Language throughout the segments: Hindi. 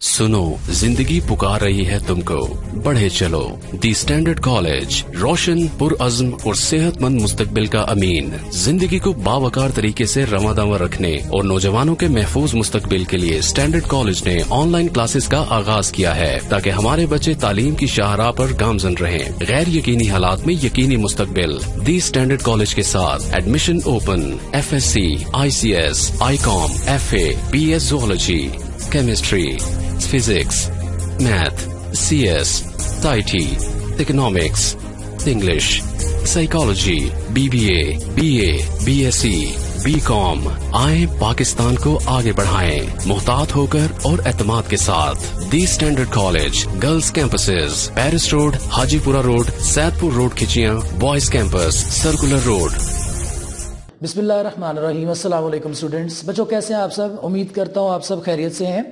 सुनो, जिंदगी पुकार रही है तुमको, बढ़े चलो। दी स्टैंडर्ड कॉलेज, रोशन, पुरअज़्म और सेहतमंद मुस्तकबिल का अमीन। जिंदगी को बावकार तरीके से रवादावा रखने और नौजवानों के महफूज मुस्तकबिल के लिए स्टैंडर्ड कॉलेज ने ऑनलाइन क्लासेस का आगाज किया है, ताकि हमारे बच्चे तालीम की शाहराह पर गामजन रहें। गैर यकीनी हालात में यकीनी मुस्तकबिल। दी स्टैंडर्ड कॉलेज के साथ admission open. FSC, ICS, ICOM, FA, BS Zoology, Chemistry, Physics, Math, CS, IT, Economics, English, Psychology, BBA, BA, BSc, BCom। आए पाकिस्तान को आगे बढ़ाएं, मुहतात होकर और एतमाद के साथ। The standard college, girls campuses, Paris road, Hajipura road, Saidpur road Khichiyan, boys campus, circular road. बिस्मिल्लाहिर्रहमानिर्रहीम। अस्सलाम वालेकुम स्टूडेंट्स। बच्चों कैसे हैं आप सब? उम्मीद करता हूँ आप सब खैरियत से हैं।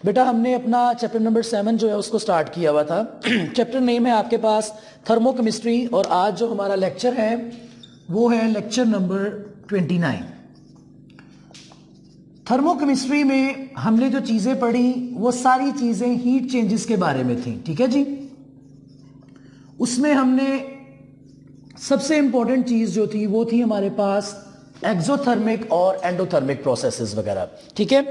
बेटा हमने अपना चैप्टर नंबर 7 जो है उसको स्टार्ट किया हुआ था। चैप्टर नेम है आपके पास थर्मोकेमिस्ट्री, और आज जो हमारा लेक्चर है वो है लेक्चर नंबर 29। थर्मोकेमिस्ट्री में हमने जो चीजें पढ़ी वो सारी चीजें हीट चेंजेस के बारे में थी, ठीक है जी। उसमें हमने सबसे इंपॉर्टेंट चीज जो थी वो थी हमारे पास एक्सोथर्मिक और एंडोथर्मिक प्रोसेसेस वगैरह, ठीक है।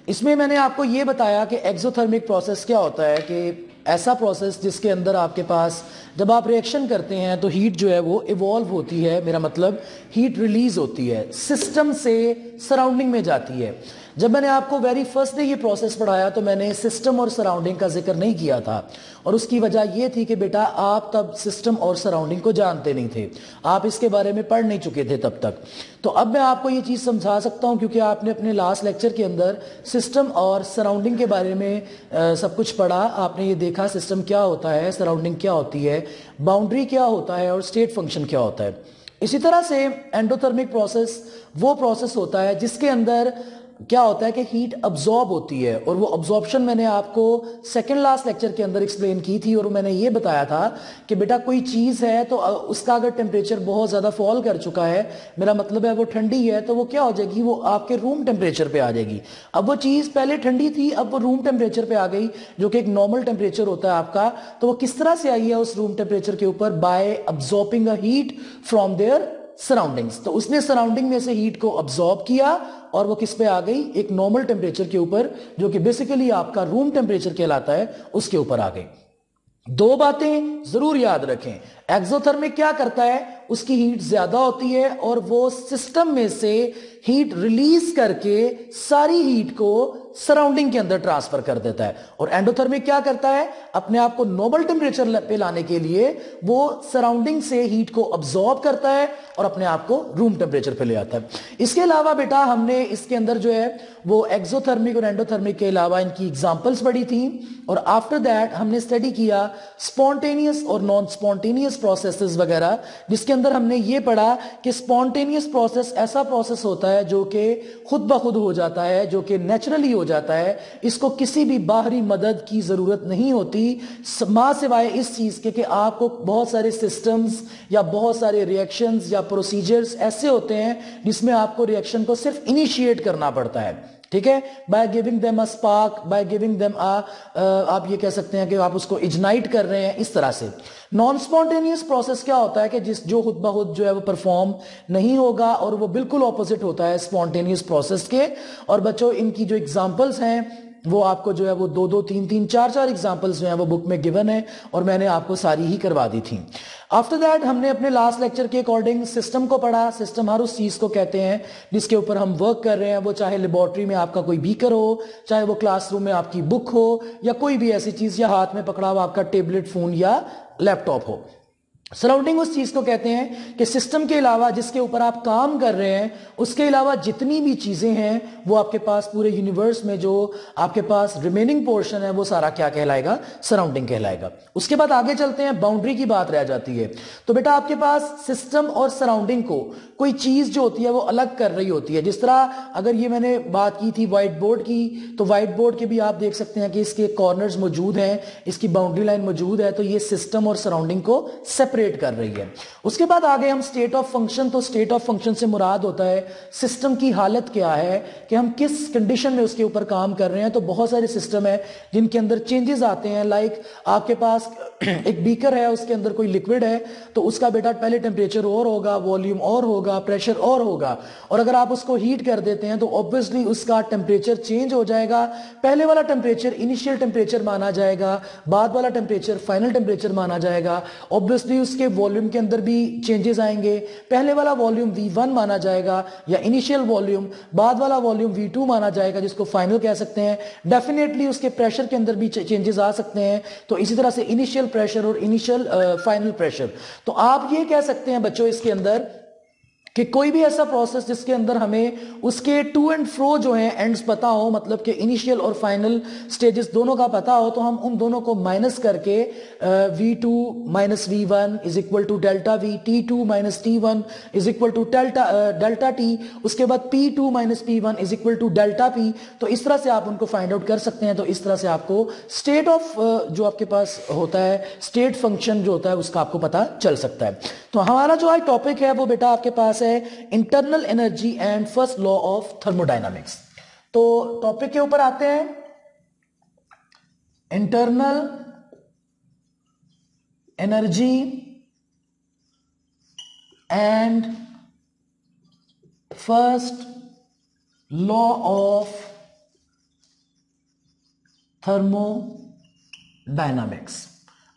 इसमें मैंने आपको ये बताया कि एक्सोथर्मिक प्रोसेस क्या होता है, कि ऐसा प्रोसेस जिसके अंदर आपके पास जब आप रिएक्शन करते हैं तो हीट जो है वो इवॉल्व होती है, मेरा मतलब हीट रिलीज होती है, सिस्टम से सराउंडिंग में जाती है। जब मैंने आपको वेरी फर्स्ट डे ये प्रोसेस पढ़ाया तो मैंने सिस्टम और सराउंडिंग का जिक्र नहीं किया था, और उसकी वजह यह थी कि बेटा आप तब सिस्टम और सराउंडिंग को जानते नहीं थे, आप इसके बारे में पढ़ नहीं चुके थे तब तक। तो अब मैं आपको ये चीज़ समझा सकता हूं, क्योंकि आपने अपने लास्ट लेक्चर के अंदर सिस्टम और सराउंडिंग के बारे में सब कुछ पढ़ा। आपने ये देखा सिस्टम क्या होता है, सराउंडिंग क्या होती है, बाउंड्री क्या होता है और स्टेट फंक्शन क्या होता है। इसी तरह से एंडोथर्मिक प्रोसेस वो प्रोसेस होता है जिसके अंदर क्या होता है कि हीट अब्जॉर्ब होती है, और वो अब्जॉर्प्शन मैंने आपको सेकंड लास्ट लेक्चर के अंदर एक्सप्लेन की थी, और मैंने ये बताया था कि बेटा कोई चीज है तो उसका अगर टेम्परेचर बहुत ज्यादा फॉल कर चुका है, मेरा मतलब है वो ठंडी है, तो वो क्या हो जाएगी, वो आपके रूम टेम्परेचर पे आ जाएगी। अब वो चीज पहले ठंडी थी, अब वो रूम टेम्परेचर पे आ गई, जो कि एक नॉर्मल टेम्परेचर होता है आपका। तो वो किस तरह से आई है उस रूम टेम्परेचर के ऊपर? By absorbing a heat from their surroundings. तो उसने सराउंडिंग में से हीट को अब्सॉर्ब किया और वो किस पे आ गई? एक नॉर्मल टेम्परेचर के ऊपर, जो कि बेसिकली आपका रूम टेम्परेचर कहलाता है, उसके ऊपर आ गई। दो बातें जरूर याद रखें। एक्सोथर्मिक क्या करता है, उसकी हीट ज्यादा होती है और वो सिस्टम में से हीट रिलीज करके सारी हीट को सराउंडिंग के अंदर ट्रांसफर कर देता है। और एंडोथर्मिक क्या करता है, अपने आप को नॉर्मल टेम्परेचर पे लाने के लिए वो सराउंडिंग से हीट को अब्सॉर्ब करता है और अपने आप को रूम टेम्परेचर पे ले आता है। इसके अलावा बेटा हमने इसके अंदर जो है वो एक्सोथर्मिक और एंडोथर्मिक के अलावा इनकी एग्जांपल्स पढ़ी थी, और आफ्टर दैट हमने स्टडी किया स्पॉन्टेनियस और नॉन स्पॉन्टेनियस प्रोसेसेस वगैरह, जिसके अंदर हमने ये पढ़ा कि स्पॉन्टेनियस प्रोसेस ऐसा प्रोसेस होता है जो कि खुद ब खुद हो जाता है, जो कि नेचुरली हो जाता है, इसको किसी भी बाहरी मदद की जरूरत नहीं होती, मां सिवाय इस चीज के कि आपको बहुत सारे सिस्टम्स या बहुत सारे रिएक्शंस या प्रोसीजर्स ऐसे होते हैं जिसमें आपको रिएक्शन को सिर्फ इनिशिएट करना पड़ता है, ठीक है, by giving them a spark, by giving them आप ये कह सकते हैं कि आप उसको इग्नाइट कर रहे हैं, इस तरह से। नॉन स्पॉन्टेनियस प्रोसेस क्या होता है कि जो खुद ब खुद जो है वो परफॉर्म नहीं होगा, और वो बिल्कुल ऑपोजिट होता है स्पॉन्टेनियस प्रोसेस के। और बच्चों इनकी जो एग्जांपल्स हैं वो आपको जो है वो 2-2, 3-3, 4-4 एग्जांपल्स जो हैं वो बुक में गिवन है, और मैंने आपको सारी ही करवा दी थी। आफ्टर दैट हमने अपने लास्ट लेक्चर के अकॉर्डिंग सिस्टम को पढ़ा। सिस्टम हर उस चीज को कहते हैं जिसके ऊपर हम वर्क कर रहे हैं, वो चाहे लेबोरेटरी में आपका कोई बीकर हो, चाहे वो क्लासरूम में आपकी बुक हो, या कोई भी ऐसी चीज, या हाथ में पकड़ा हुआ आपका टेबलेट, फोन या लैपटॉप हो। सराउंडिंग उस चीज को कहते हैं कि सिस्टम के अलावा जिसके ऊपर आप काम कर रहे हैं, उसके अलावा जितनी भी चीजें हैं वो आपके पास पूरे यूनिवर्स में जो आपके पास रिमेनिंग पोर्शन है वो सारा क्या कहलाएगा? सराउंडिंग कहलाएगा। उसके बाद आगे चलते हैं, बाउंड्री की बात रह जाती है। तो बेटा आपके पास सिस्टम और सराउंडिंग को कोई चीज जो होती है वो अलग कर रही होती है। जिस तरह अगर ये मैंने बात की थी व्हाइट बोर्ड की, तो व्हाइट बोर्ड के भी आप देख सकते हैं कि इसके कॉर्नर्स मौजूद हैं, इसकी बाउंड्री लाइन मौजूद है, तो ये सिस्टम और सराउंडिंग को सेपरेट ऑपरेट कर रही है। उसके बाद आगे हम स्टेट ऑफ फंक्शन, तो स्टेट ऑफ फंक्शन से मुराद होता है सिस्टम की हालत क्या है, कि हम किस कंडीशन में उसके ऊपर काम कर रहे हैं। तो बहुत सारे सिस्टम है जिनके अंदर चेंजेस आते हैं, लाइक आपके पास एक बीकर है, उसके अंदर कोई लिक्विड है, तो उसका बेटा पहले टेम्परेचर और होगा, वॉल्यूम और होगा, प्रेशर और होगा, और अगर आप उसको हीट कर देते हैं तो ऑब्वियसली उसका टेम्परेचर चेंज हो जाएगा। पहले वाला टेम्परेचर इनिशियल टेम्परेचर माना जाएगा, बाद वाला टेम्परेचर फाइनल टेम्परेचर माना जाएगा। ऑब्वियसली उसके वॉल्यूम के अंदर भी चेंजेस आएंगे, पहले वाला वॉल्यूम V1 माना जाएगा या इनिशियल वॉल्यूम, बाद वाला वॉल्यूम V2 माना जाएगा जिसको फाइनल कह सकते हैं। डेफिनेटली उसके प्रेशर के अंदर भी चेंजेस आ सकते हैं, तो इसी तरह से इनिशियल प्रेशर और इनिशियल फाइनल प्रेशर। तो आप ये कह सकते हैं बच्चों इसके अंदर कि कोई भी ऐसा प्रोसेस जिसके अंदर हमें उसके टू एंड फ्रो जो है एंड्स पता हो, मतलब कि इनिशियल और फाइनल स्टेजेस दोनों का पता हो, तो हम उन दोनों को माइनस करके V2 minus V1 is equal to delta V, T2 minus T1 is equal to delta T, उसके बाद P2 minus P1 is equal to delta P। तो इस तरह से आप उनको फाइंड आउट कर सकते हैं। तो इस तरह से आपको स्टेट ऑफ जो आपके पास होता है, स्टेट फंक्शन जो होता है, उसका आपको पता चल सकता है। तो हमारा जो आज टॉपिक है वो बेटा आपके पास है internal energy and first law of thermodynamics. तो टॉपिक के ऊपर आते हैं, internal energy and first law of thermodynamics.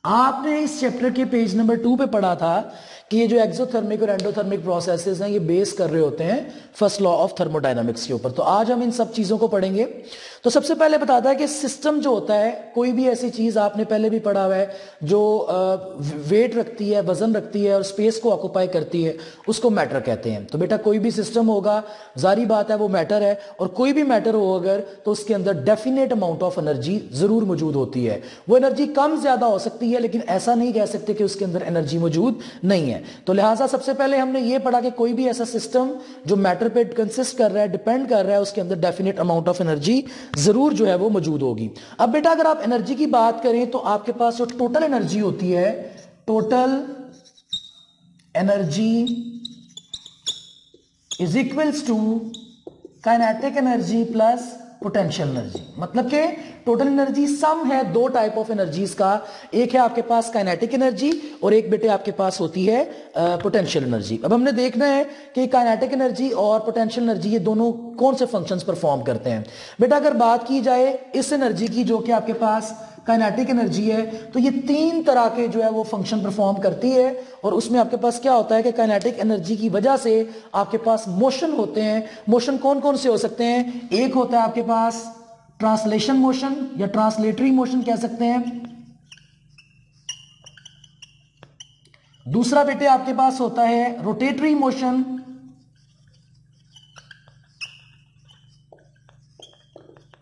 आपने इस चैप्टर के पेज नंबर 2 पे पढ़ा था कि ये जो एक्सोथर्मिक और एंडोथर्मिक प्रोसेसेस हैं ये बेस कर रहे होते हैं फर्स्ट लॉ ऑफ थर्मोडायनामिक्स के ऊपर। तो आज हम इन सब चीजों को पढ़ेंगे। तो सबसे पहले बताता है कि सिस्टम जो होता है, कोई भी ऐसी चीज आपने पहले भी पढ़ा हुआ है जो वेट रखती है, वजन रखती है और स्पेस को ऑक्युपाई करती है, उसको मैटर कहते हैं। तो बेटा कोई भी सिस्टम होगा, जारी बात है वो मैटर है, और कोई भी मैटर हो अगर, तो उसके अंदर डेफिनेट अमाउंट ऑफ एनर्जी जरूर मौजूद होती है। वो एनर्जी कम ज्यादा हो सकती है, लेकिन ऐसा नहीं कह सकते कि उसके अंदर एनर्जी मौजूद नहीं है। तो लिहाजा सबसे पहले हमने ये पढ़ा कि कोई भी ऐसा सिस्टम जो मैटर पे कंसिस्ट कर रहा है, डिपेंड कर रहा है, उसके अंदर डेफिनेट अमाउंट ऑफ एनर्जी जरूर जो है वो मौजूद होगी। अब बेटा अगर आप एनर्जी की बात करें तो आपके पास जो टोटल एनर्जी होती है, total energy is equals to kinetic energy plus potential energy. मतलब कि टोटल एनर्जी सम है दो टाइप ऑफ एनर्जीज का, एक है आपके पास काइनेटिक एनर्जी और एक बेटे आपके पास होती है पोटेंशियल एनर्जी। अब हमने देखना है कि काइनेटिक एनर्जी और पोटेंशियल एनर्जी ये दोनों कौन से फंक्शंस परफॉर्म करते हैं। बेटा अगर बात की जाए इस एनर्जी की जो कि आपके पास काइनेटिक एनर्जी है, तो ये तीन तरह के जो है वो फंक्शन परफॉर्म करती है। और उसमें आपके पास क्या होता है कि काइनेटिक एनर्जी की वजह से आपके पास मोशन होते हैं। मोशन कौन कौन से हो सकते हैं? एक होता है आपके पास ट्रांसलेशन मोशन या ट्रांसलेटरी मोशन कह सकते हैं। दूसरा बेटे आपके पास होता है रोटेटरी मोशन,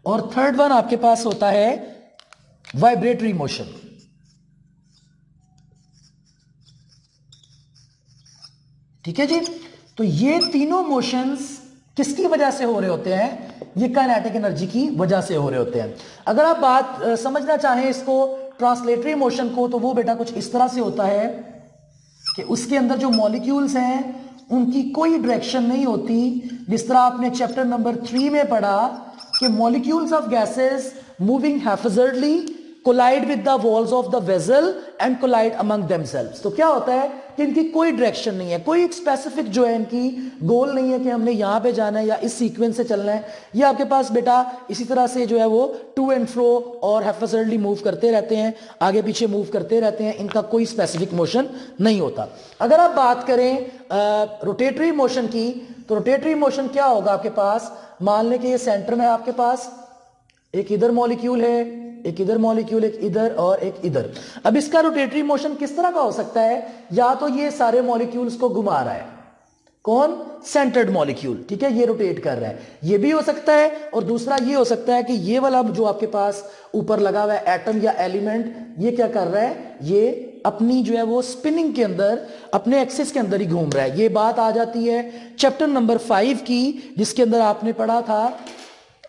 और थर्ड वन आपके पास होता है वाइब्रेटरी मोशन। ठीक है जी। तो ये तीनों मोशंस किसकी वजह से हो रहे होते हैं? ये काइनेटिक एनर्जी की वजह से हो रहे होते हैं। अगर आप बात समझना चाहें इसको ट्रांसलेटरी मोशन को, तो वो बेटा कुछ इस तरह से होता है कि उसके अंदर जो मॉलिक्यूल्स हैं उनकी कोई डायरेक्शन नहीं होती। जिस तरह आपने चैप्टर नंबर 3 में पढ़ा कि molecules of gases moving haphazardly collide with the walls of the vessel and collide among themselves. तो क्या होता है कि इनकी कोई डायरेक्शन नहीं है, कोई एक स्पेसिफिक जो है इनकी गोल नहीं है कि हमने यहां पे जाना है या इस सीक्वेंस से चलना है। ये आपके पास बेटा इसी तरह से जो है वो टू एंड फ्रो और हैफिजर्डली मूव करते रहते हैं, आगे पीछे मूव करते रहते हैं, इनका कोई स्पेसिफिक मोशन नहीं होता। अगर आप बात करें रोटेटरी मोशन की, तो रोटेटरी मोशन क्या होगा आपके पास? मान लें कि ये सेंटर में आपके पास एक इधर मॉलिक्यूल है, एक इधर मॉलिक्यूल, एक इधर और एक इधर। अब इसका रोटेटरी मोशन किस तरह का हो सकता है? या तो ये सारे मॉलिक्यूल्स को घुमा रहा है, कौन? सेंटर्ड मॉलिक्यूल, ठीक है, ये रोटेट कर रहा है, ये भी हो सकता है। और दूसरा ये हो सकता है कि ये वाला जो आपके पास ऊपर लगा हुआ है एटम या एलिमेंट, ये क्या कर रहा है? ये अपनी जो है वो स्पिनिंग के अंदर, अपने एक्सिस के अंदर ही घूम रहा है। ये बात आ जाती है चैप्टर नंबर 5 की, जिसके अंदर आपने पढ़ा था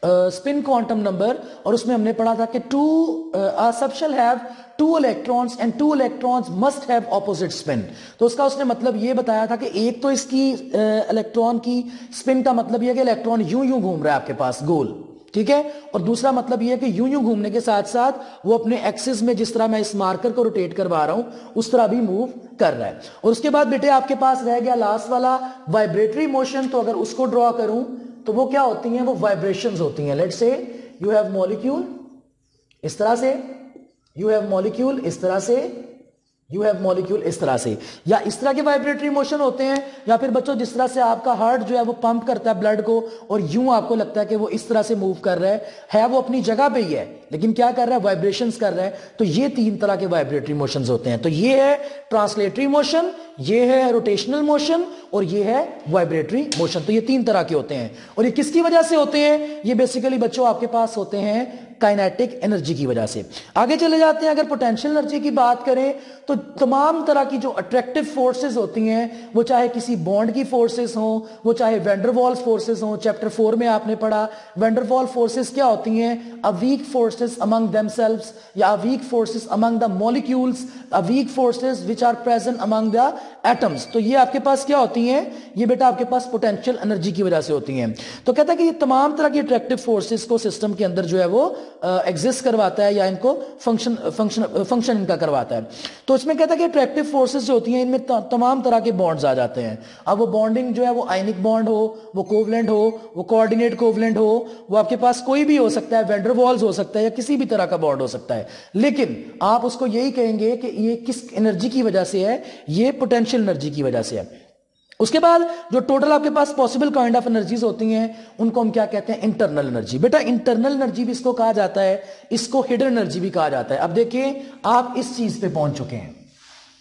स्पिन क्वांटम नंबर, और उसमें हमने पढ़ा था कि a sub shall have 2 electrons and 2 electrons must have opposite spin। तो उसका उसने मतलब ये बताया था कि एक तो इसकी इलेक्ट्रॉन की स्पिन का मतलब ये कि इलेक्ट्रॉन यूं यूं घूम रहा है आपके पास गोल, ठीक है, और दूसरा मतलब ये कि यूं यूं घूमने के साथ साथ वो अपने एक्सिस में जिस तरह मैं इस मार्कर को रोटेट करवा रहा हूं उस तरह भी मूव कर रहा है। और उसके बाद बेटे आपके पास रह गया लास्ट वाला वाइब्रेटरी मोशन। तो अगर उसको ड्रॉ करूं तो वो क्या होती हैं, वो वाइब्रेशंस होती हैं। Let's say you have molecule इस तरह से, यू हैव मॉलिक्यूल इस तरह से, यू हैव मॉलिक्यूल इस तरह से, या इस तरह के वाइब्रेटरी मोशन होते हैं, या फिर बच्चों जिस तरह से आपका हार्ट जो है वो पंप करता है ब्लड को और यूं आपको लगता है कि वो इस तरह से मूव कर रहा है वो अपनी जगह पे ही है लेकिन क्या कर रहा है, वाइब्रेशंस कर रहा है। तो ये 3 तरह के वाइब्रेटरी मोशंस होते हैं। तो ये है ट्रांसलेटरी मोशन, ये है रोटेशनल मोशन और ये है वाइब्रेटरी मोशन। तो ये 3 तरह के होते हैं। और ये किसकी वजह से होते हैं, ये बेसिकली बच्चों आपके पास होते हैं काइनेटिक एनर्जी की वजह से। आगे चले जाते हैं, अगर पोटेंशियल एनर्जी की बात करें तो तमाम तरह की जो अट्रैक्टिव फोर्सेस होती हैं, वो चाहे किसी बॉन्ड की फोर्सेस हो, वो चाहे वैंडरवॉल्स फोर्सेस हो, चैप्टर 4 में आपने पढ़ा वैंडरवॉल फोर्सेस क्या होती हैं, a weak forces among themselves या a weak forces among the molecules, a weak forces which are present among the atoms. तो ये आपके पास क्या होती हैं, ये बेटा आपके पास पोटेंशियल एनर्जी की वजह से होती हैं। तो कहता है कि ये तमाम तरह की अट्रैक्टिव फोर्सेस को सिस्टम के अंदर जो है वो एग्जिस्ट करवाता है या इनको फंक्शन इनका करवाता है। तो इसमें कहता है कि अट्रैक्टिव फोर्सेस जो होती हैं इनमें तमाम तरह के बॉन्ड्स आ जाते हैं। अब वो बॉन्डिंग जो है वो आयनिक बॉन्ड हो, वो कोवलेंट हो, वो कोऑर्डिनेट कोवलेंट हो, वो आपके पास कोई भी हो सकता है, वैंडरवॉल्स हो सकता है या किसी भी तरह का बॉन्ड हो सकता है। लेकिन आप उसको यही कहेंगे कि ये किस एनर्जी की वजह से है, ये पोटेंशियल एनर्जी की वजह से है। उसके बाद जो टोटल आपके पास पॉसिबल काइंड ऑफ एनर्जीज होती हैं उनको हम क्या कहते हैं, इंटरनल एनर्जी। बेटा इंटरनल एनर्जी भी इसको कहा जाता है, इसको हिडन एनर्जी भी कहा जाता है। अब देखिए आप इस चीज पे पहुंच चुके हैं,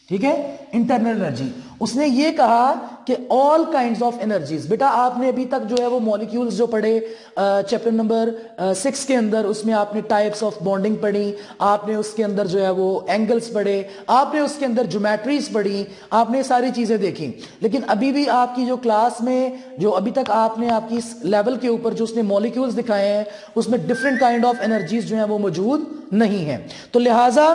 ठीक है, इंटरनल एनर्जी। उसने ये कहा कि ऑल काइंड्स ऑफ एनर्जीज। बेटा आपने अभी तक जो है वो मॉलिक्यूल्स जो पढ़े चैप्टर नंबर 6 के अंदर, उसमें आपने टाइप्स ऑफ बॉन्डिंग पढ़ी, आपने उसके अंदर जो है वो एंगल्स पढ़े, आपने उसके अंदर ज्योमेट्रीज पढ़ी, आपने सारी चीजें देखी। लेकिन अभी भी आपकी जो क्लास में जो अभी तक आपने आपकी इस लेवल के ऊपर जो उसने मॉलिक्यूल्स दिखाए हैं उसमें डिफरेंट काइंड ऑफ एनर्जीज जो है वो मौजूद नहीं है। तो लिहाजा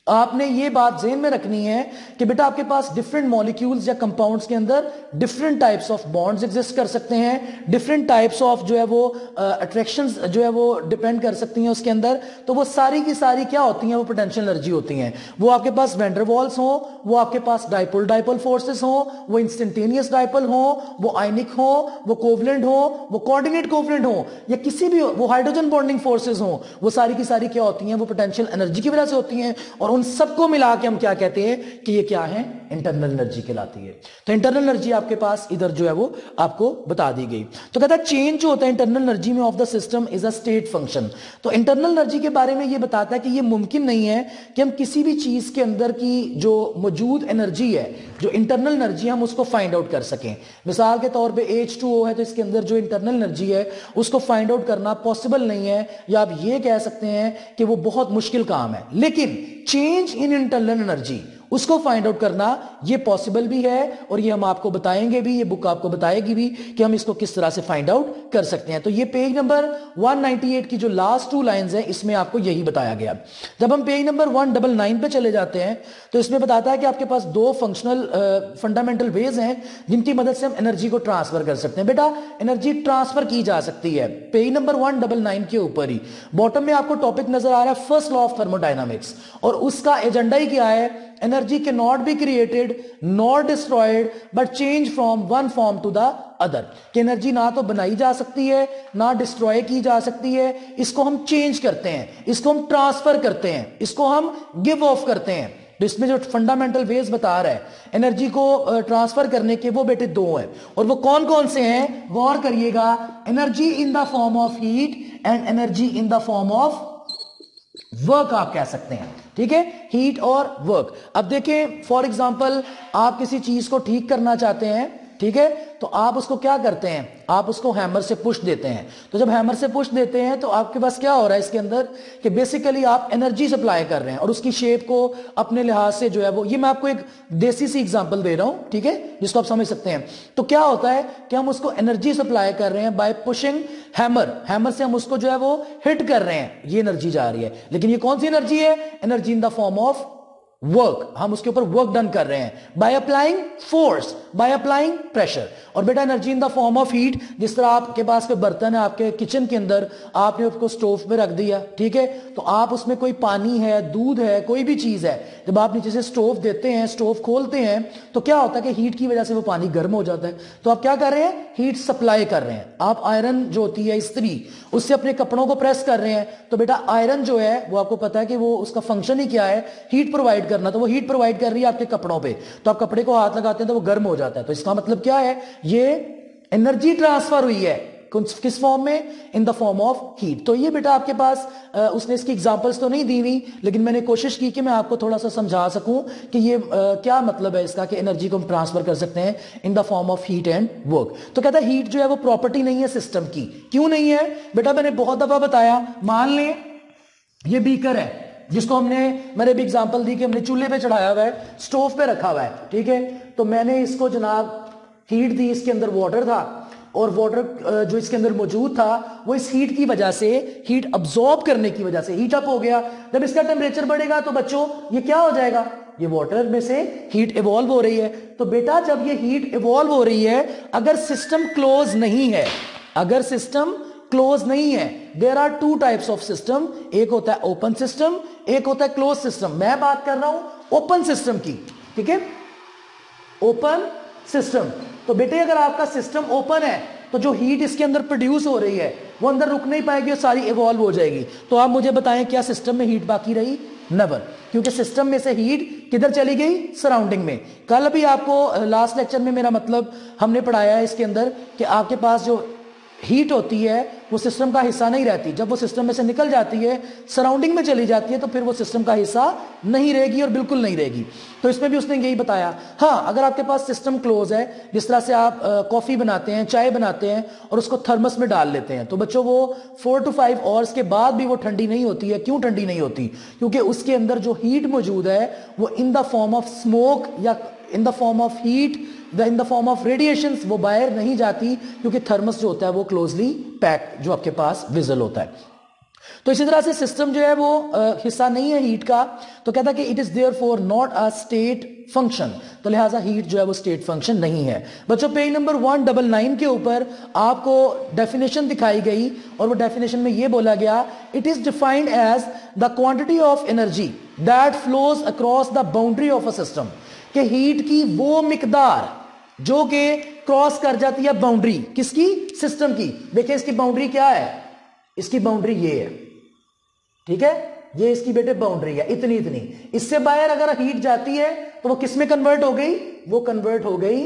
आपने ये बात ज़हन में रखनी है कि बेटा आपके पास डिफरेंट मॉलिक्यूल्स या कंपाउंड्स के अंदर different types of bonds exist कर सकते हैं, डिफरेंट टाइप्स ऑफ जो है वो अट्रैक्शंस जो है वो डिपेंड कर सकती हैं उसके अंदर। तो वो सारी की सारी क्या होती हैं, वो पोटेंशियल एनर्जी होती हैं। वो आपके पास वैंडरवॉल्स हो, वो आपके पास डाइपोल डाइपोल फोर्सेस हो, वो इंस्टेंटेनियस डाइपोल हो, वो आयनिक हो, वो कोवलेंट हो, वो कोऑर्डिनेट कोवलेंट हो, या किसी भी वो हाइड्रोजन बॉन्डिंग फोर्सेस हो, वो सारी की सारी क्या होती हैं, वो पोटेंशियल एनर्जी की वजह से होती हैं। और उन सबको मिला के हम क्या कहते हैं कि ये क्या है, इंटरनल एनर्जी कहलाती है। तो इंटरनल एनर्जी आपके पास इधर जो है वो आपको बता दी गई। तो कहता है चेंज जो होता है इंटरनल एनर्जी में of the system is a state function. तो इंटरनल एनर्जी के बारे में ये बताता है कि ये मुमकिन नहीं है कि हम किसी भी चीज के अंदर की जो मौजूद एनर्जी है, जो इंटरनल एनर्जी, हम उसको फाइंड आउट कर सकें। मिसाल के तौर पे H2O है तो इसके अंदर जो इंटरनल एनर्जी है उसको फाइंड आउट करना पॉसिबल नहीं है, या आप ये कह सकते हैं कि वो बहुत मुश्किल काम है। लेकिन चेंज इन इंटरनल एनर्जी उसको फाइंड आउट करना ये पॉसिबल भी है, और ये हम आपको बताएंगे भी, ये बुक आपको बताएगी भी कि हम इसको किस तरह से फाइंड आउट कर सकते हैं। तो ये पेज नंबर 198 की जो लास्ट 2 लाइंस हैं इसमें आपको यही बताया गया। जब हम पेज नंबर 199 पे चले जाते हैं तो इसमें बताता है कि आपके पास 2 फंक्शनल फंडामेंटल वेज हैं जिनकी मदद से हम एनर्जी को ट्रांसफर कर सकते हैं। बेटा एनर्जी ट्रांसफर की जा सकती है, पेज नंबर 199 के ऊपर ही बॉटम में आपको टॉपिक नजर आ रहा है फर्स्ट लॉ ऑफ थर्मोडायनामिक्स, और उसका एजेंडा ही क्या है, energy can not be created not destroyed but change from one form to the other. कि एनर्जी ना तो बनाई जा सकती है ना डिस्ट्रॉय की जा सकती है, इसको हम चेंज करते हैं, इसको हम ट्रांसफर करते हैं, इसको हम गिव ऑफ करते हैं। तो इसमें जो फंडामेंटल वेज बता रहा है एनर्जी को ट्रांसफर करने के, वो बेटे 2 हैं, और वो कौन कौन से हैं, गौर करिएगा। Energy in the form of heat and energy in the form of work आप कह सकते हैं, ठीक है, हीट और वर्क। अब देखें फॉर एग्जांपल आप किसी चीज को ठीक करना चाहते हैं, ठीक है, तो आप उसको क्या करते हैं, आप उसको हैमर से पुश देते हैं। तो जब हैमर से पुश देते हैं तो आपके पास क्या हो रहा है इसके अंदर कि बेसिकली आप एनर्जी सप्लाई कर रहे हैं और उसकी शेप को अपने लिहाज से जो है वो, ये मैं आपको एक देसी सी एग्जांपल दे रहा हूं, ठीक है, जिसको आप समझ सकते हैं। तो क्या होता है कि हम उसको एनर्जी सप्लाई कर रहे हैं बाय पुशिंग हैमर, हैमर से हम उसको जो है वो हिट कर रहे हैं, ये एनर्जी जा रही है। लेकिन ये कौन सी एनर्जी है, energy in the form of work, हम उसके ऊपर वर्क डन कर रहे हैं by applying force, by applying pressure. और बेटा energy in the form of heat, जिस तरह आपके पास कोई बर्तन है आपके किचन के अंदर, आपने उसको स्टोव पे रख दिया, ठीक है, तो आप उसमें कोई पानी है, दूध है, कोई भी चीज है, जब आप नीचे से स्टोव देते हैं, स्टोव खोलते हैं, तो क्या होता है कि हीट की वजह से वो पानी गर्म हो जाता है। तो आप क्या कर रहे हैं, हीट सप्लाई कर रहे हैं। आप आयरन जो होती है इस्त्री, उससे अपने कपड़ों को प्रेस कर रहे हैं, तो बेटा आयरन जो है वो आपको पता है कि वो उसका फंक्शन ही क्या है, हीट प्रोवाइड करना। तो वो हीट प्रोवाइड कर रही है आपके कपड़ों पे, तो आप कपड़े को हाथ लगाते हैं तो वो गर्म हो जाता है। तो इसका मतलब क्या है, ये एनर्जी ट्रांसफर हुई है किस फॉर्म में, इन द फॉर्म ऑफ हीट। तो ये बेटा आपके पास उसने इसकी एग्जांपल्स तो नहीं दी हुई, लेकिन मैंने कोशिश की कि मैं आपको थोड़ा सा समझा सकूं कि ये क्या मतलब है इसका, कि एनर्जी को हम ट्रांसफर कर सकते हैं इन the form of heat and work. तो कहता है हीट जो है वो प्रॉपर्टी नहीं है सिस्टम की। क्यों नहीं है बेटा, मैंने बहुत दफा बताया, मान लें ये बीकर है जिसको मैंने भी एग्जांपल दी कि हमने चूल्हे पे चढ़ाया हुआ है, स्टोव पे रखा हुआ है, ठीक है, तो मैंने इसको जनाब हीट दी, इसके अंदर वाटर था, और वाटर जो इसके अंदर मौजूद था वो इस हीट की वजह से, हीट अब्सॉर्ब करने की वजह से हीट अप हो गया। जब इसका टेम्परेचर बढ़ेगा तो बच्चों ये क्या हो जाएगा, ये वाटर में से हीट इवॉल्व हो रही है। तो बेटा जब ये हीट इवॉल्व हो रही है, अगर सिस्टम क्लोज नहीं है, अगर सिस्टम क्लोज नहीं है, there are two types of system, एक होता है ओपन सिस्टम, एक होता है क्लोज सिस्टम। मैं बात कर रहा हूं ओपन सिस्टम की, ठीक है, ओपन सिस्टम। तो बेटे अगर आपका सिस्टम ओपन है तो जो हीट इसके अंदर प्रोड्यूस हो रही है वो अंदर रुक नहीं पाएगी और सारी इवॉल्व हो जाएगी। तो आप मुझे बताएं क्या सिस्टम में हीट बाकी रही, नेवर, क्योंकि सिस्टम में से हीट किधर चली गई, सराउंडिंग में। कल भी आपको लास्ट लेक्चर में मेरा मतलब हमने पढ़ाया है इसके अंदर कि आपके पास जो हीट होती है वो सिस्टम का हिस्सा नहीं रहती, जब वो सिस्टम में से निकल जाती है, सराउंडिंग में चली जाती है, तो फिर वो सिस्टम का हिस्सा नहीं रहेगी और बिल्कुल नहीं रहेगी। तो इसमें भी उसने यही बताया। हाँ, अगर आपके पास सिस्टम क्लोज है, जिस तरह से आप कॉफी बनाते हैं, चाय बनाते हैं और उसको थर्मस में डाल लेते हैं, तो बच्चों वो 4 to 5 आवर्स के बाद भी वो ठंडी नहीं होती है। क्यों ठंडी नहीं होती, क्योंकि उसके अंदर जो हीट मौजूद है वो in the form of smoke या in the form of heat, in the form of radiations, वो बाहर नहीं जाती, क्योंकि थर्मस जो होता है वो क्लोजली पैक जो आपके पास विजल होता है। तो इसी तरह से सिस्टम जो है वो हिस्सा नहीं है हीट का, तो कहता है कि it is therefore not a state function, तो लिहाजा हीट जो है वो स्टेट फंक्शन नहीं है। बच्चों पेज नंबर 199 के ऊपर आपको डेफिनेशन दिखाई गई और वो डेफिनेशन में ये बोला गया, it is defined as the quantity of energy that flows across the boundary of a system, कि हीट की वो मिकदार जो कि क्रॉस कर जाती है बाउंड्री किसकी, सिस्टम की। देखिए इसकी बाउंड्री क्या है, इसकी बाउंड्री ये है, ठीक है, ये इसकी बेटे बाउंड्री है, इतनी इतनी, इससे बाहर अगर हीट जाती है तो वो किस में कन्वर्ट हो गई, वो कन्वर्ट हो गई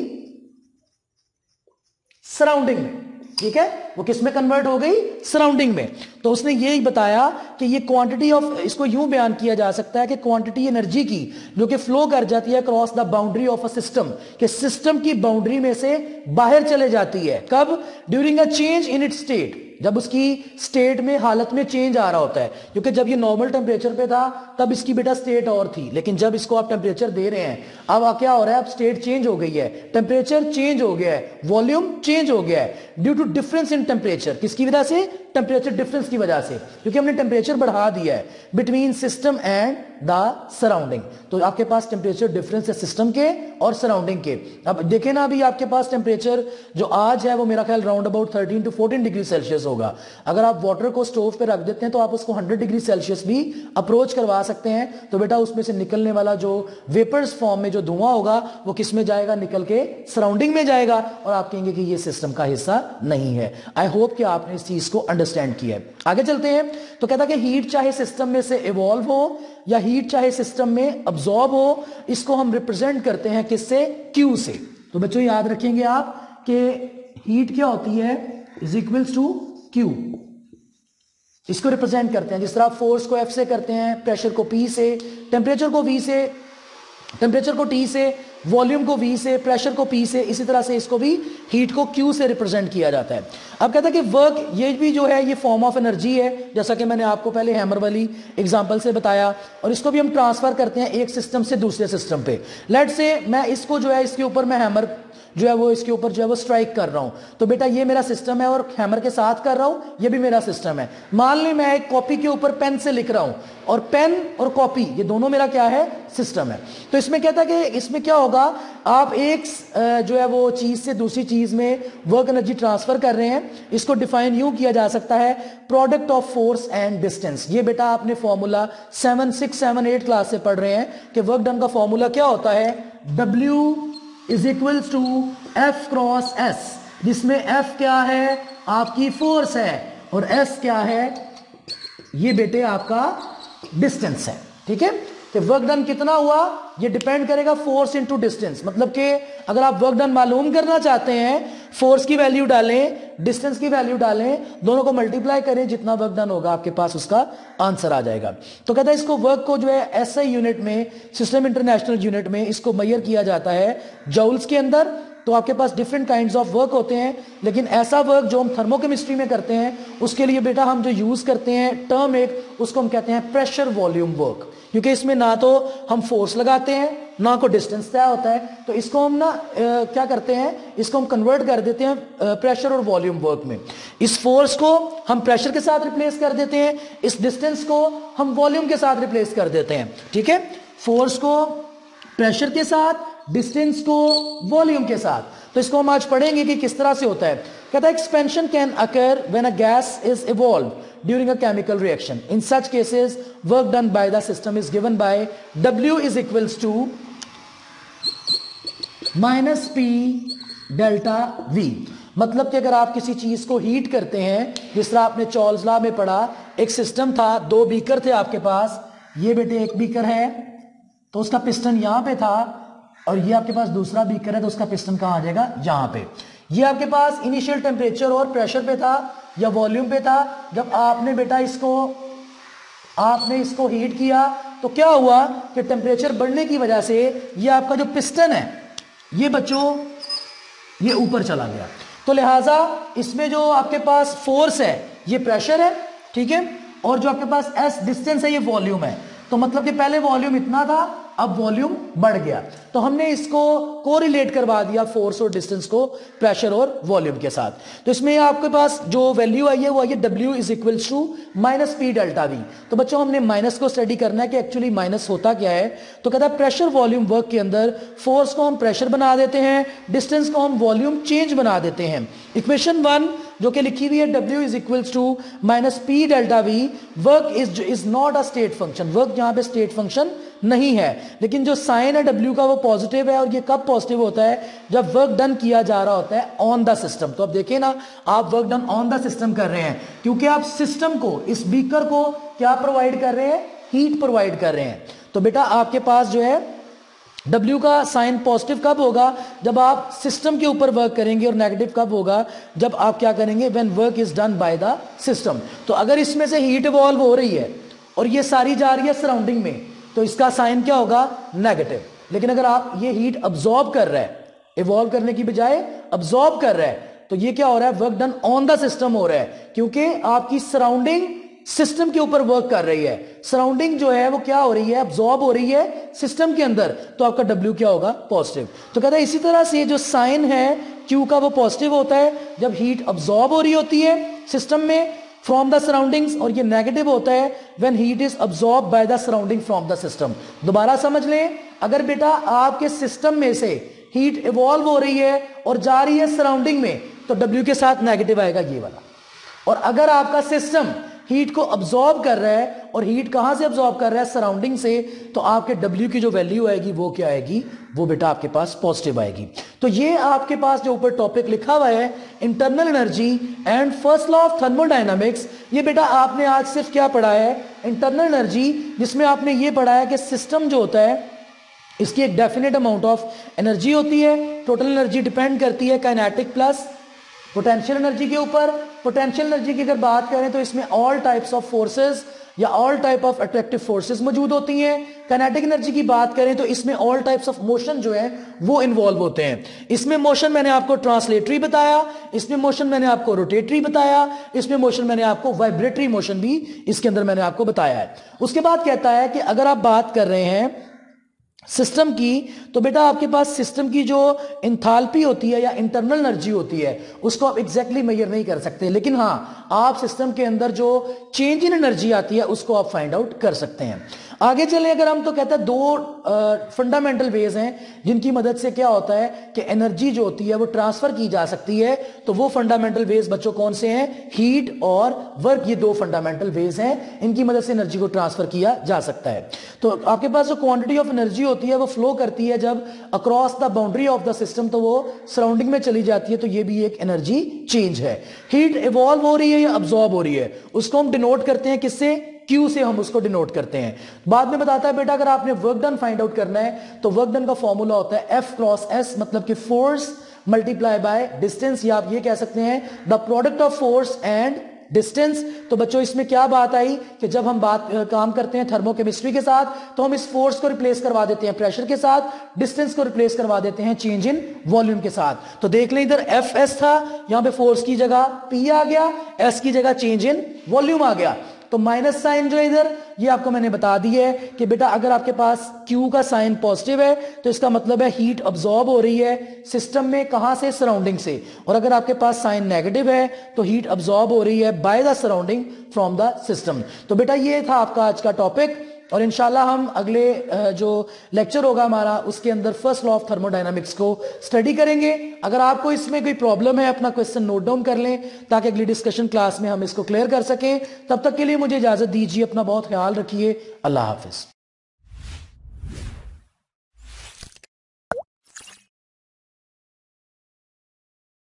सराउंडिंग में, ठीक है, वो किस में कन्वर्ट हो गई, सराउंडिंग में। तो उसने यही बताया कि ये क्वांटिटी ऑफ, इसको यूं बयान किया जा सकता है कि क्वांटिटी एनर्जी की जो कि फ्लो कर जाती है cross the boundary of a system, कि सिस्टम की बाउंड्री में से बाहर चले जाती है, कब, during a change in its state, जब उसकी स्टेट में, हालत में चेंज आ रहा होता है। क्योंकि जब ये नॉर्मल टेम्परेचर पे था तब इसकी बेटा स्टेट और थी, लेकिन जब इसको आप टेम्परेचर दे रहे हैं, अब क्या हो रहा है, अब स्टेट चेंज हो गई है, टेम्परेचर चेंज हो गया है, वॉल्यूम चेंज हो गया है, due to difference in temperature. किसकी वजह से, टेम्परेचर डिफरेंस की वजह से, क्योंकि हमने टेम्परेचर बढ़ा दिया है between system and the surrounding. तो आपके पास टेम्परेचर डिफरेंस है सिस्टम के और सराउंडिंग के। अब देखें ना, अभी आपके पास टेम्परेचर जो आज है वो मेरा ख्याल round about 13 to 14 degree Celsius होगा। अगर आप वाटर को स्टोव पे रख देते हैं तो आप उसको 100 डिग्री सेल्सियस भी अप्रोच करवा सकते हैं। तो बेटा उसमें से निकलने वाला जो वेपर्स फॉर्म में जो धुआं होगा वो किस में जाएगा, निकल के सराउंडिंग में जाएगा, और आप कहेंगे कि ये सिस्टम का हिस्सा नहीं है। आई होप कि आपने इस चीज को अंडरस्टैंड किया है। आगे चलते हैं। तो कहता है कि हीट चाहे सिस्टम में से इवॉल्व हो या हीट चाहे सिस्टम में अब्सॉर्ब हो, इसको हम रिप्रेजेंट करते हैं किससे, क्यू से। तो बच्चों याद रखेंगे आप कि हीट क्या होती है, इज इक्वल्स टू क्यू, इसको रिप्रेजेंट करते हैं। जिस तरह फोर्स को एफ से करते हैं, प्रेशर को पी से, टेम्परेचर को वी से, टेम्परेचर को टी से, वॉल्यूम को V से, प्रेशर को P से, इसी तरह से इसको भी हीट को Q से रिप्रेजेंट किया जाता है। अब कहता है कि वर्क, ये भी जो है ये फॉर्म ऑफ एनर्जी है, जैसा कि मैंने आपको पहले हैमर वाली एग्जांपल से बताया, और इसको भी हम ट्रांसफर करते हैं एक सिस्टम से दूसरे सिस्टम पे। लेट्स से मैं इसको जो है इसके ऊपर मैं हैमर जो है वो इसके ऊपर जो है वो स्ट्राइक कर रहा हूं, तो बेटा ये मेरा सिस्टम है, और हैमर के साथ कर रहा हूं, ये भी मेरा सिस्टम है। मान ली मैं एक कॉपी के ऊपर पेन से लिख रहा हूं, और पेन और कॉपी ये दोनों मेरा क्या है, सिस्टम है। तो इसमें कहता है कि इसमें क्या होगा, आप एक जो है वो चीज से दूसरी चीज में वर्क एनर्जी ट्रांसफर कर रहे हैं। इसको डिफाइन यूं किया जा सकता है, product of force and distance. ये बेटा आपने फॉर्मूला 7, 6, 7, 8 क्लास से पढ़ रहे हैं कि वर्क डन का फॉर्मूला क्या होता है, W is equals to F cross S, जिसमें F क्या है, आपकी फोर्स है, और S क्या है, ये बेटे आपका डिस्टेंस है। ठीक है, तो वर्क डन कितना हुआ, ये डिपेंड करेगा फोर्स इनटू डिस्टेंस। मतलब कि अगर आप वर्क डन मालूम करना चाहते हैं, फोर्स की वैल्यू डालें, डिस्टेंस की वैल्यू डालें, दोनों को मल्टीप्लाई करें, जितना वर्क डन होगा आपके पास उसका आंसर आ जाएगा। तो कहता है इसको वर्क को जो है SI यूनिट में, सिस्टम इंटरनेशनल यूनिट में इसको मेजर किया जाता है जूल्स के अंदर। तो आपके पास डिफरेंट काइंड्स ऑफ वर्क होते हैं, लेकिन ऐसा वर्क जो हम थर्मोकेमिस्ट्री में करते हैं उसके लिए बेटा हम जो यूज करते हैं टर्म एक, उसको हम कहते हैं प्रेशर वॉल्यूम वर्क, क्योंकि इसमें ना तो हम फोर्स लगाते हैं ना कोई डिस्टेंस तय होता है। तो इसको हम ना क्या करते हैं, इसको हम कन्वर्ट कर देते हैं प्रेशर और वॉल्यूम वर्क में। इस फोर्स को हम प्रेशर के साथ रिप्लेस कर देते हैं, इस डिस्टेंस को हम वॉल्यूम के साथ रिप्लेस कर देते हैं। ठीक है, फोर्स को प्रेशर के साथ, डिस्टेंस को वॉल्यूम के साथ। तो इसको हम आज पढ़ेंगे कि किस तरह से होता है। कहता है expansion can occur when a gas is evolve during a chemical reaction. In such cases work done by the system is given by W is equals to -P delta V। मतलब कि अगर आप किसी चीज को हीट करते हैं, जिस तरह आपने चार्ल्स लॉ में पढ़ा, एक सिस्टम था, 2 बीकर थे आपके पास, ये बेटे एक बीकर है तो उसका पिस्टन यहां पे था, और ये आपके पास दूसरा बीकर है तो उसका पिस्टन कहां आ जाएगा, यहां पे। ये आपके पास इनिशियल टेम्परेचर और प्रेशर पे था या वॉल्यूम पे था। जब आपने बेटा इसको हीट किया तो क्या हुआ कि टेम्परेचर बढ़ने की वजह से ये आपका जो पिस्टन है ये बच्चों ये ऊपर चला गया। तो लिहाजा इसमें जो आपके पास फोर्स है ये प्रेशर है, ठीक है, और जो आपके पास S डिस्टेंस है ये वॉल्यूम है। तो मतलब कि पहले वॉल्यूम इतना था, अब वॉल्यूम बढ़ गया, तो हमने इसको कोरिलेट करवा दिया फोर्स और डिस्टेंस को प्रेशर और वॉल्यूम के साथ। तो इसमें आपके पास जो वैल्यू आई है वो आई है W is equals to -P delta V। तो बच्चों हमने माइनस को स्टडी करना है कि एक्चुअली माइनस होता क्या है। तो कहता है प्रेशर वॉल्यूम वर्क के अंदर फोर्स को हम प्रेशर बना देते हैं, डिस्टेंस को हम वॉल्यूम चेंज बना देते हैं। इक्वेशन 1 जो कि लिखी हुई है W is equals to -P delta V, work is not a state function. Work यहां पे स्टेट फंक्शन नहीं है, लेकिन जो साइन है W का वो पॉजिटिव है, और ये कब पॉजिटिव होता है, जब वर्क डन किया जा रहा होता है ऑन द सिस्टम। तो अब देखिए ना, आप work done on the system कर रहे हैं, क्योंकि आप सिस्टम को, इस बीकर को क्या प्रोवाइड कर रहे हैं, हीट प्रोवाइड कर रहे हैं। तो बेटा आपके पास जो है W का साइन पॉजिटिव कब होगा, जब आप सिस्टम के ऊपर वर्क करेंगे, और नेगेटिव कब होगा, जब आप क्या करेंगे, when work is done by the system. तो अगर इसमें से हीट इवॉल्व हो रही है और ये सारी जा रही है सराउंडिंग में, तो इसका साइन क्या होगा, नेगेटिव। लेकिन अगर आप ये हीट अब्सॉर्ब कर रहा है, इवॉल्व करने की बजाय अब्सॉर्ब कर रहा है, तो ये क्या हो रहा है, work done on the system हो रहा है, क्योंकि आपकी सराउंडिंग सिस्टम के ऊपर वर्क कर रही है। सराउंडिंग जो है वो क्या हो रही है, अब्सॉर्ब हो रही है सिस्टम के अंदर, तो आपका W क्या होगा, पॉजिटिव। तो कहता है इसी तरह से जो साइन है Q का वो पॉजिटिव होता है जब हीट अब्सॉर्ब हो रही होती है सिस्टम में फ्रॉम द सराउंडिंग्स, और ये नेगेटिव होता है when heat is absorb by the surrounding from the system. दोबारा समझ लें, अगर बेटा आपके सिस्टम में से हीट इवॉल्व हो रही है और जा रही है सराउंडिंग में, तो W के साथ नेगेटिव आएगा ये वाला। और अगर आपका सिस्टम हीट को अब्सॉर्ब कर रहा है, और हीट कहां से अब्सॉर्ब कर रहा है, सराउंडिंग से, तो आपके W की जो वैल्यू आएगी वो क्या आएगी, वो बेटा आपके पास पॉजिटिव आएगी। तो ये आपके पास जो ऊपर टॉपिक लिखा हुआ है internal energy and first law of thermodynamics, ये बेटा आपने आज सिर्फ क्या पढ़ा है, इंटरनल एनर्जी, जिसमें आपने ये पढ़ा है कि सिस्टम जो होता है इसकी एक डेफिनेट अमाउंट ऑफ एनर्जी होती है। टोटल एनर्जी डिपेंड करती है काइनेटिक प्लस पोटेंशियल एनर्जी के ऊपर। पोटेंशियल एनर्जी की अगर बात करें तो इसमें ऑल टाइप्स ऑफ फोर्सेस या all type of attractive forces मौजूद होती हैं। काइनेटिक एनर्जी की बात करें तो इसमें ऑल टाइप्स ऑफ मोशन जो है वो इन्वॉल्व होते हैं। इसमें मोशन मैंने आपको ट्रांसलेटरी बताया, इसमें मोशन मैंने आपको रोटेटरी बताया, इसमें मोशन मैंने आपको वाइब्रेटरी मोशन भी इसके अंदर मैंने आपको बताया है। उसके बाद कहता है कि अगर आप बात कर रहे हैं सिस्टम की, तो बेटा आपके पास सिस्टम की जो इंथाल्पी होती है या इंटरनल एनर्जी होती है उसको आप एग्जैक्टली मेजर नहीं कर सकते, लेकिन हां आप सिस्टम के अंदर जो चेंज इन एनर्जी आती है उसको आप फाइंड आउट कर सकते हैं। आगे चले अगर हम तो कहते हैं दो फंडामेंटल वेज हैं जिनकी मदद से क्या होता है कि एनर्जी जो होती है वो ट्रांसफर की जा सकती है। तो वो फंडामेंटल वेज बच्चों कौन से हैं? हीट और वर्क, ये दो फंडामेंटल वेज हैं, इनकी मदद से एनर्जी को ट्रांसफर किया जा सकता है। तो आपके पास जो क्वांटिटी ऑफ एनर्जी होती है वो फ्लो करती है जब across the boundary of the system, तो वो सराउंडिंग में चली जाती है, तो ये भी एक एनर्जी चेंज है। हीट इवॉल्व हो रही है या अब्सॉर्ब हो रही है, उसको हम डिनोट करते हैं किससे? Q से हम उसको डिनोट करते हैं। बाद में बताता है बेटा अगर आपने वर्क डन फाइंड आउट करना है तो वर्क डन का फॉर्मूला होता है F क्रॉस S, मतलब कि फोर्स मल्टीप्लाई बाय डिस्टेंस, या आप ये कह सकते हैं the product of force and distance. तो बच्चों इसमें क्या बात आई कि जब हम काम करते हैं थर्मोकेमिस्ट्री के साथ तो हम इस फोर्स को रिप्लेस करवा देते हैं प्रेशर के साथ, डिस्टेंस को रिप्लेस करवा देते हैं चेंज इन वॉल्यूम के साथ। तो देख लें इधर Fs था, यहां पे फोर्स की जगह P आ गया, S की जगह चेंज इन वॉल्यूम आ गया। तो माइनस साइन जो है इधर ये आपको मैंने बता दी है कि बेटा अगर आपके पास Q का साइन पॉजिटिव है तो इसका मतलब है हीट अब्सॉर्ब हो रही है सिस्टम में, कहां से? सराउंडिंग से। और अगर आपके पास साइन नेगेटिव है तो हीट अब्सॉर्ब हो रही है by the surrounding from the system. तो बेटा ये था आपका आज का टॉपिक, और इंशाल्लाह हम अगले जो लेक्चर होगा हमारा उसके अंदर फर्स्ट लॉ ऑफ थर्मोडायनामिक्स को स्टडी करेंगे। अगर आपको इसमें कोई प्रॉब्लम है अपना क्वेश्चन नोट डाउन कर लें ताकि अगली डिस्कशन क्लास में हम इसको क्लियर कर सकें। तब तक के लिए मुझे इजाजत दीजिए, अपना बहुत ख्याल रखिए, अल्लाह हाफिज।